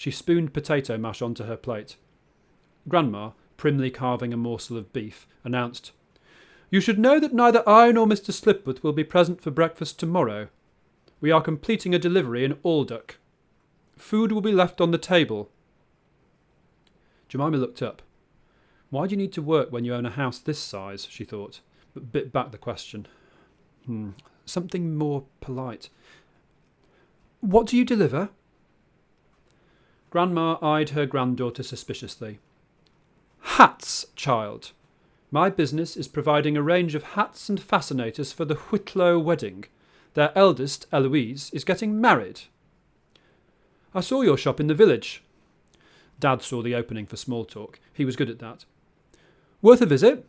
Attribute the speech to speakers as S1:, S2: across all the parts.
S1: She spooned potato mash onto her plate. Grandma, primly carving a morsel of beef, announced, "You should know that neither I nor Mr. Slipworth will be present for breakfast tomorrow. We are completing a delivery in Alduck. Food will be left on the table." Jemima looked up. Why do you need to work when you own a house this size, she thought, but bit back the question. Something more polite. "What do you deliver?" Grandma eyed her granddaughter suspiciously. "Hats, child. My business is providing a range of hats and fascinators for the Whitlow wedding. Their eldest, Eloise, is getting married." "I saw your shop in the village." Dad saw the opening for small talk. He was good at that. "Worth a visit?"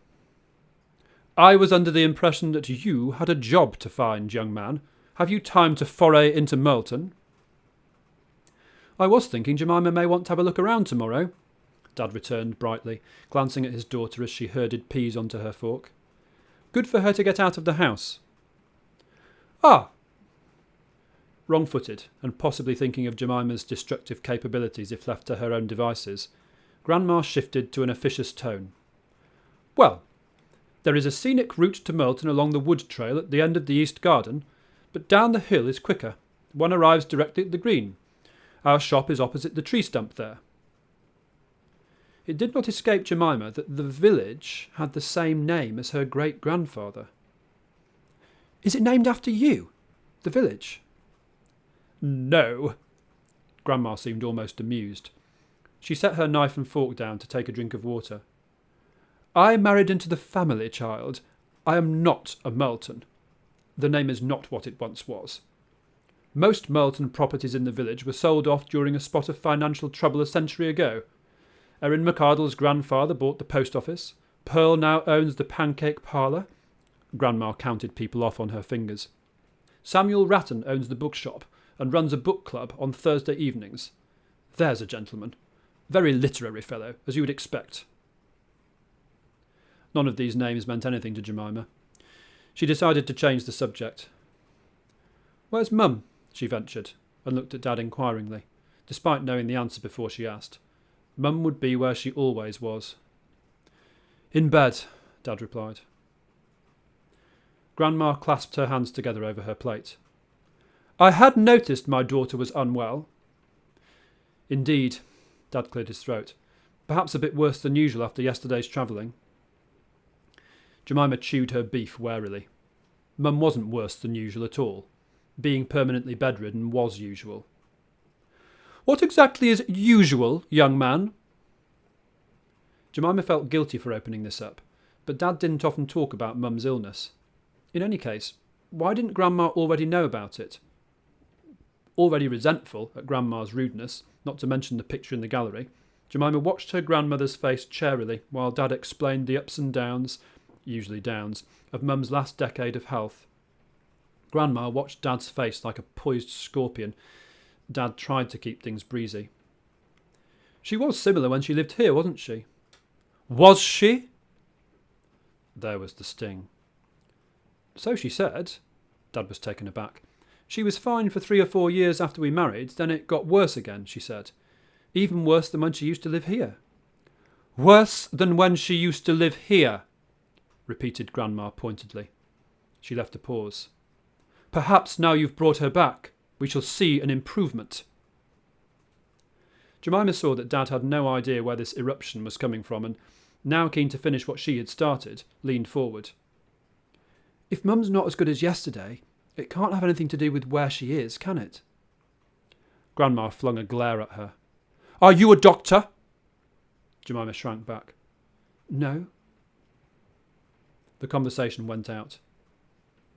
S1: "I was under the impression that you had a job to find, young man. Have you time to foray into Merlton?" "I was thinking Jemima may want to have a look around tomorrow," Dad returned brightly, glancing at his daughter as she herded peas onto her fork. "Good for her to get out of the house." "Ah!" Wrong-footed, and possibly thinking of Jemima's destructive capabilities if left to her own devices, Grandma shifted to an officious tone. "Well, there is a scenic route to Merlton along the wood trail at the end of the east garden, but down the hill is quicker. One arrives directly at the green. Our shop is opposite the tree stump there." It did not escape Jemima that the village had the same name as her great-grandfather. "Is it named after you, the village?" "No." Grandma seemed almost amused. She set her knife and fork down to take a drink of water. "I married into the family, child. I am not a Merlton. The name is not what it once was. Most Merlton properties in the village were sold off during a spot of financial trouble a century ago. Erin McArdle's grandfather bought the post office. Pearl now owns the pancake parlour." Grandma counted people off on her fingers. "Samuel Ratton owns the bookshop and runs a book club on Thursday evenings. There's a gentleman. Very literary fellow, as you would expect." None of these names meant anything to Jemima. She decided to change the subject. "Where's Mum?" she ventured, and looked at Dad inquiringly, despite knowing the answer before she asked. Mum would be where she always was. "In bed," Dad replied. Grandma clasped her hands together over her plate. "I had noticed my daughter was unwell." "Indeed," Dad cleared his throat. "Perhaps a bit worse than usual after yesterday's travelling." Jemima chewed her beef warily. Mum wasn't worse than usual at all. Being permanently bedridden was usual. "What exactly is usual, young man?" Jemima felt guilty for opening this up, but Dad didn't often talk about Mum's illness. In any case, why didn't Grandma already know about it? Already resentful at Grandma's rudeness, not to mention the picture in the gallery, Jemima watched her grandmother's face charily while Dad explained the ups and downs, usually downs, of Mum's last decade of health. Grandma watched Dad's face like a poised scorpion. Dad tried to keep things breezy. "She was similar when she lived here, wasn't she?" "Was she?" There was the sting. "So she said." Dad was taken aback. "She was fine for 3 or 4 years after we married, then it got worse again, she said. Even worse than when she used to live here." "Worse than when she used to live here," repeated Grandma pointedly. She left a pause. "Perhaps now you've brought her back, we shall see an improvement." Jemima saw that Dad had no idea where this eruption was coming from, and, now keen to finish what she had started, leaned forward. "If Mum's not as good as yesterday, it can't have anything to do with where she is, can it?" Grandma flung a glare at her. "Are you a doctor?" Jemima shrank back. "No." The conversation went out.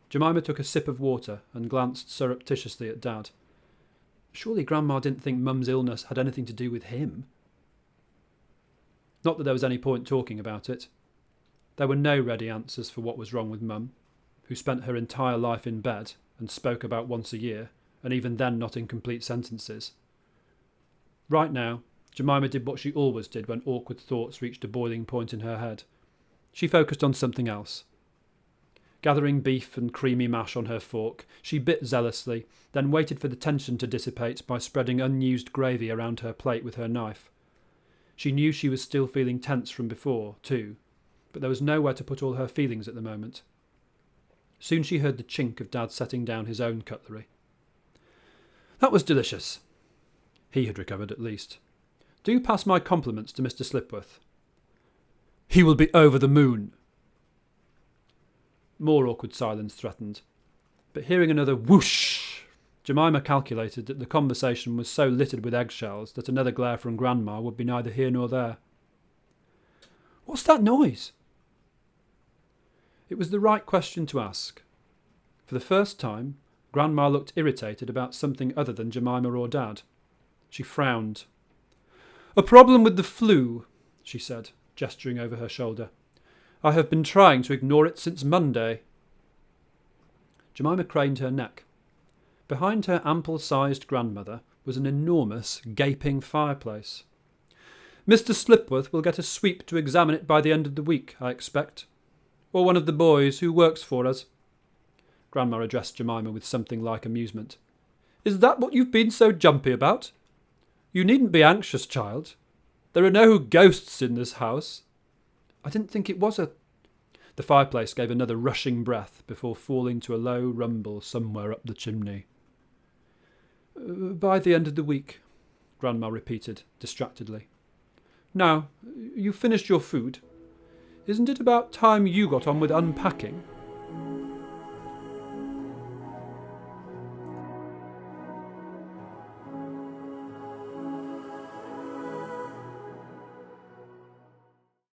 S1: Jemima took a sip of water and glanced surreptitiously at Dad. Surely Grandma didn't think Mum's illness had anything to do with him. Not that there was any point talking about it. There were no ready answers for what was wrong with Mum, who spent her entire life in bed and spoke about once a year, and even then not in complete sentences. Right now, Jemima did what she always did when awkward thoughts reached a boiling point in her head. She focused on something else. Gathering beef and creamy mash on her fork, she bit zealously, then waited for the tension to dissipate by spreading unused gravy around her plate with her knife. She knew she was still feeling tense from before, too, but there was nowhere to put all her feelings at the moment. Soon she heard the chink of Dad setting down his own cutlery. "That was delicious." He had recovered at least. "Do pass my compliments to Mr. Slipworth." "He will be over the moon." More awkward silence threatened, but hearing another whoosh, Jemima calculated that the conversation was so littered with eggshells that another glare from Grandma would be neither here nor there. "What's that noise?" It was the right question to ask. For the first time, Grandma looked irritated about something other than Jemima or Dad. She frowned. "A problem with the flu," she said, gesturing over her shoulder. "I have been trying to ignore it since Monday." Jemima craned her neck. Behind her ample-sized grandmother was an enormous, gaping fireplace. "Mr. Slipworth will get a sweep to examine it by the end of the week, I expect. Or one of the boys who works for us." Grandma addressed Jemima with something like amusement. "Is that what you've been so jumpy about? You needn't be anxious, child. There are no ghosts in this house." "I didn't think it was a—" The fireplace gave another rushing breath before falling to a low rumble somewhere up the chimney. "By the end of the week," Grandma repeated distractedly. "Now, you've finished your food. Isn't it about time you got on with unpacking?"